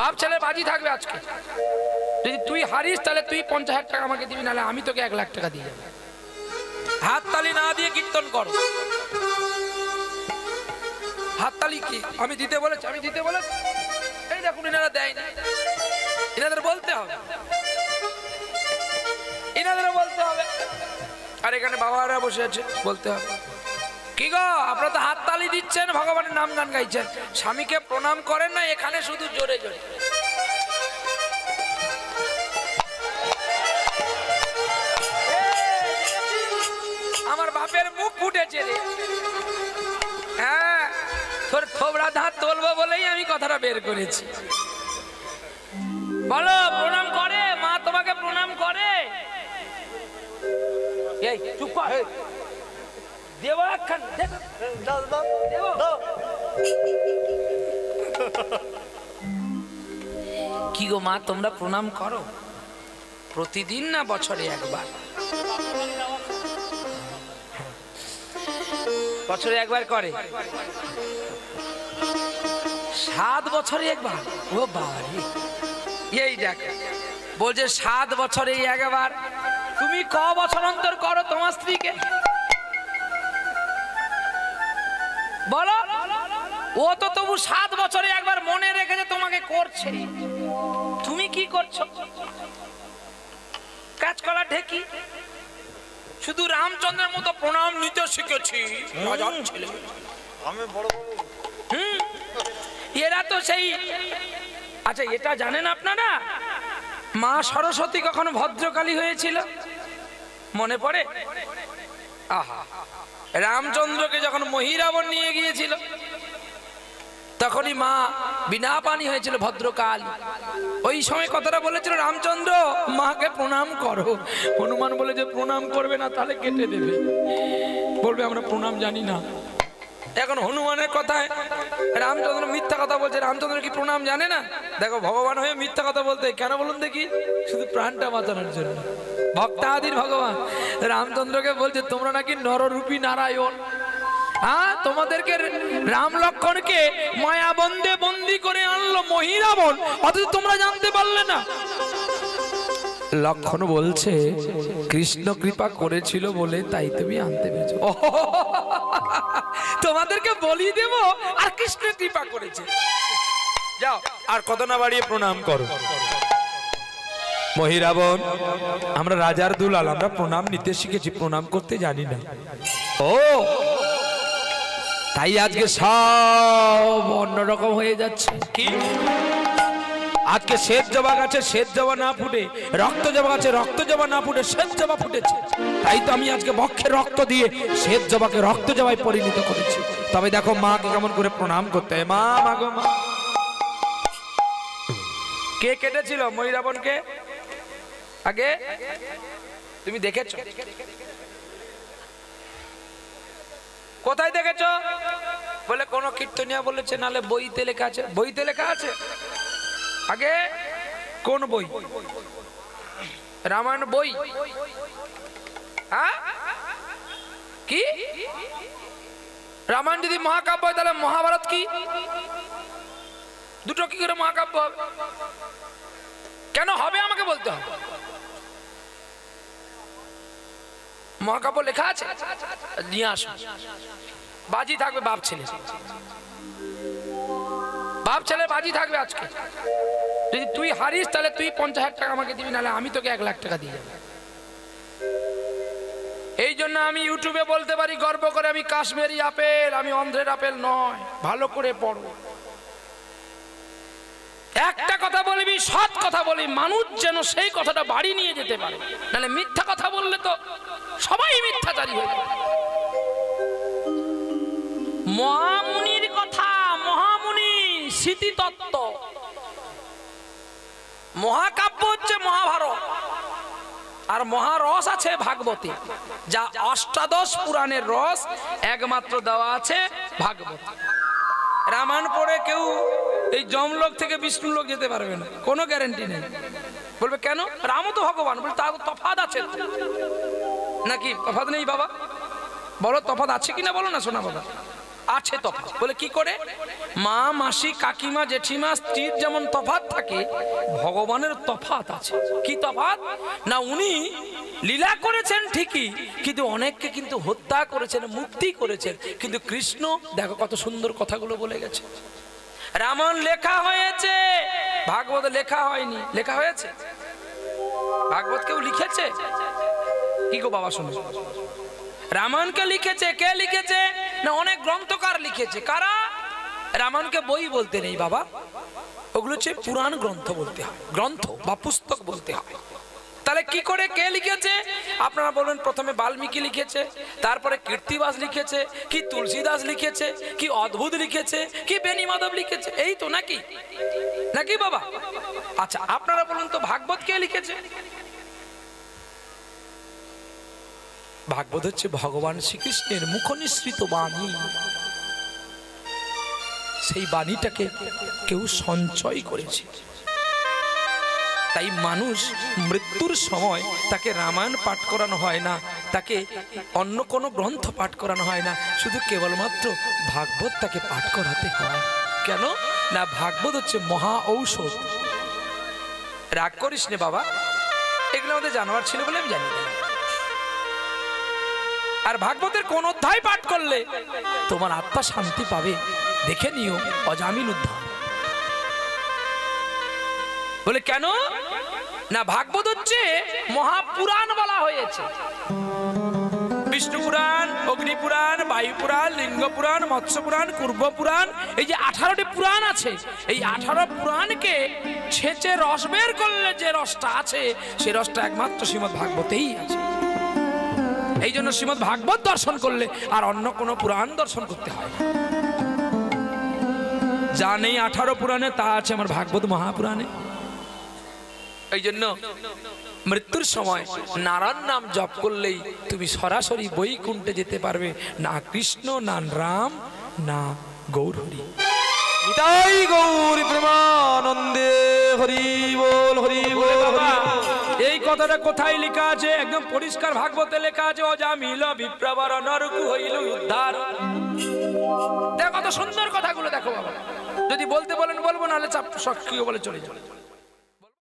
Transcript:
বাপ ছেলে বাজি থাকবে আজকে। যদি তুই হারিস তাহলে তুই 50,000 টাকা আমাকে দিবি, নাহলে আমি তোকে 1 লাখ টাকা দিয়ে যাবো। হাততালি না দিয়ে কীর্তন করো। হাততালি কি আমি দিতে বলেছি? আমি দিতে বলেছি? এই দেখুন এনারা দেয় না, এনাদের বলতে হবে, এনাদেরও বলতে হবে। আর এখানে বাবারা বসে আছে, বলতে হবে। কি গো আপনারা তো হাততালি দিচ্ছেন, ভগবানের নাম গান গাইছেন, স্বামীকে প্রণাম করেন না? এখানে শুধু জোরে জোরে। আমার বাপের মুখ ফুটেছে রে। হ্যাঁ, তোর থোবড়া দাঁত তুলবো বলেই আমি কথাটা বের করেছি। বলো, প্রণাম করে মা? তোমাকে প্রণাম করে? এই চুপ কর, দেব একখান দেব। কি গো মা, তোমরা প্রণাম করো প্রতিদিন না বছরে একবার? বছরে একবার করে, 7 বছরে একবার। ও বাবা, এই দেখ বলছে 7 বছরে একবার। তুমি ক বছর অন্তর করো তোমার স্ত্রীকে? বলো। ও তো তবু 7 বছরে একবার মনে রেখেছে তোমাকে করছে। তুমি কি করছো? কাঁচকলা ঢেকি। শুধু রামচন্দ্রের মতো প্রণাম নিতে শিখেছি আমি বড় বাবু। এরা তো সেই। আচ্ছা, এটা জানেন আপনারা মা সরস্বতী কখনো ভদ্রকালী হয়েছিল? মনে পড়ে? আহা, রামচন্দ্রকে যখন মহিরাবণ নিয়ে গিয়েছিল তখনই মা বিনা পানি হয়েছিল ভদ্রকাল। ওই সময় কথাটা বলেছিল রামচন্দ্র মাকে প্রণাম করো। হনুমান বলে যে প্রণাম করবে না তাহলে কেটে দেবে, বলবে আমরা প্রণাম জানি না। এখন হনুমানের কথায় রামচন্দ্র মিথ্যা কথা বলছে। রামচন্দ্র কি প্রণাম জানে না? দেখো, ভগবান হয়ে মিথ্যা কথা বলতে কেন বলুন দেখি? শুধু প্রাণটা বাঁচানোর জন্য। ভক্তাদির ভগবান রামচন্দ্রকে বলছে তোমরা নাকি নররূপী নারায়ণ। হ্যাঁ, তোমাদেরকে রাম লক্ষ্মণকে মায়াবন্ধে বন্দি করে আনলো মহিরাবণ, অথচ তোমরা জানতে পারলে না। লক্ষ্মণ বলছে কৃষ্ণ কৃপা করেছিল বলে তাই তুমি আনতে পেরেছো। তোমাদেরকে বলি দেব আর কৃষ্ণ কৃপা করেছে। যাও, আর কত না বাড়িয়ে প্রণাম করো। মহিরাবণ, আমরা রাজার দুলাল, আমরা প্রণাম নিতে শিখেছি, প্রণাম করতে জানি না। ও তাই আজকে সব অন্যরকম হয়ে যাচ্ছে। কি আজকে শ্বেত জবা গাছে শ্বেত জবা না ফুটে, রক্ত জবা গাছে রক্ত জবা না ফুটে শ্বেত জবা ফুটেছে। তাই তো আমি আজকে বক্ষে রক্ত দিয়ে শ্বেত জবাকে রক্ত জবায় পরিণত করেছি। তবে দেখো মাকে কেমন করে প্রণাম করতে হয়। মা, মাগো মা। কে কেটেছিল মহিরাবণকে আগে? তুমি দেখেছো? কোথায় দেখেছো? বলে কোন কীর্তনিয়া বলেছে, নালে বইতে লেখা আছে। বইতে লেখা আছে? আগে কোন বই? রামায়ণ বই? হ্যাঁ, কি রামায়ণ যদি মহাকাব্য হয় তাহলে মহাভারত কি? দুটো কি করে মহাকাব্য হবে? কেন হবে আমাকে বলতে হবে। মহাকাব্য লেখা আছে, নিয়ে আসো। বাজি থাকবে বাপ ছেলে, বাপ ছেলে বাজি থাকবে আজকে। যদি তুই হারিস তাহলে তুই 50,000 টাকা আমাকে দিবি, নাহলে আমি তোকে 1 লাখ টাকা দিয়ে যাবো। এই জন্য আমি ইউটিউবে বলতে পারি গর্ব করে, আমি কাশ্মীরি আপেল, আমি অন্ধ্রের আপেল নয়। ভালো করে পড়ো। একটা কথা বলবি, সৎ কথা বলি, মানুষ যেন সেই কথাটা বাড়ি নিয়ে যেতে পারে, নাহলে মিথ্যা কথা বললে তো সবাই মিথ্যাচারী হয়ে যাবে। মহামুনির কথা, মহামুনি স্মৃতিতত্ত্ব। মহাকাব্য হচ্ছে মহাভারত, আর মহারস আছে ভাগবতী, যা অষ্টাদশ পুরাণের রস একমাত্র দেওয়া আছে ভাগবত। রামায়ণ পড়ে কেউ এই যমলোক থেকে বিষ্ণু লোক যেতে পারবে না, কোনো গ্যারান্টি নেই। বলবে কেন? রামও তো ভগবান। বলে তার তফাৎ আছে নাকি? তফাৎ নেই বাবা, বলো তফাৎ আছে কিনা বলো না শোনা বাবা। আছে তফাৎ। বলে কি করে? মা, মাসি, কাকিমা, জেঠিমা, স্ত্রীর যেমন তফাৎ থাকে, ভগবানের তফাৎ আছে। কি তফাৎ? না উনি লীলা করেছেন ঠিকই, কিন্তু অনেককে কিন্তু হত্যা করেছেন, মুক্তি করেছেন। কিন্তু কৃষ্ণ দেখো কত সুন্দর কথাগুলো বলে গেছে। রামায়ণ লেখা হয়েছে, ভাগবত লেখা হয়নি। লেখা হয়েছে? ভাগবত কেউ লিখেছে? কি গো বাবা শুনো, রামায়ণকে লিখেছে কে লিখেছে? না অনেক গ্রন্থকার লিখেছে। কারা? রামায়ণকে বই বলতে নেই বাবা, ওগুলো হচ্ছে পুরাণ গ্রন্থ বলতে হয়, গ্রন্থ বা পুস্তক বলতে হয়। তাহলে কি করে কে লিখেছে? আপনারা বলবেন প্রথমে বাল্মীকি লিখেছে, তারপরে কীর্তিবাস লিখেছে, কি তুলসীদাস লিখেছে, কি অদ্ভুত লিখেছে, কি বেনি মাধব লিখেছে, এই তো নাকি নাকি বাবা? আচ্ছা আপনারা বলুন তো ভাগবত কে লিখেছে? ভাগবত হচ্ছে ভগবান শ্রীকৃষ্ণের মুখনিসৃত বাণী। সেই বাণীটাকে কেউ সঞ্চয় করেছে। তাই মানুষ মৃত্যুর সময় তাকে রামায়ণ পাঠ করানো হয় না, তাকে অন্য কোনো গ্রন্থ পাঠ করানো হয় না, শুধু কেবলমাত্র ভাগবত তাকে পাঠ করাতে হয়। কেন না ভাগবত হচ্ছে মহা ঔষধ। রাগ করিস নে বাবা, এগুলো আমাদের জানোয়ার ছিল বলে আমি জানি না। আর ভাগবতের কোন অধ্যায় পাঠ করলে তোমার আত্মা শান্তি পাবে, দেখে নিও অজামিন উদ্ধার। বলে কেন না ভাগবত হচ্ছে মহাপুরাণ বলা হয়েছে। বিষ্ণু পুরাণ, অগ্নি পুরাণ, বায়ু পুরাণ, লিঙ্গ পুরাণ, মৎস্য পুরাণ, কুর্ম পুরাণ, এই যে 18টি পুরাণ আছে, এই 18 পুরাণকে ছেঁচে রস বের করলে যে রসটা আছে, সেই রসটা একমাত্র শ্রীমদ্ ভাগবতেই আছে। এই জন্য শ্রীমদ্ ভাগবত দর্শন করলে আর অন্য কোনো পুরাণ দর্শন করতে হয় না। যা নেই 18 পুরাণে তা আছে আমার ভাগবত মহাপুরাণে। এই জন্য মৃত্যুর সময় নারায়ণ নাম জপ করলেই তুমি সরাসরি বৈকুণ্ঠে যেতে পারবে, না কৃষ্ণ, না রাম, না গৌর হরি। নিতাই গৌর প্রেমানন্দে হরি বল হরি বল। বাবা এই কথাটা কোথায় লেখা আছে? একদম পরিষ্কার ভাগবতে লেখা আছে, অজামিল বিপ্রবর নরকু হইল উদ্ধার। দেখো কত সুন্দর কথাগুলো, দেখো বাবা। যদি বলতে বলেন বলবো, নাহলে চাপ সক্রিয় বলে চলে যাবে।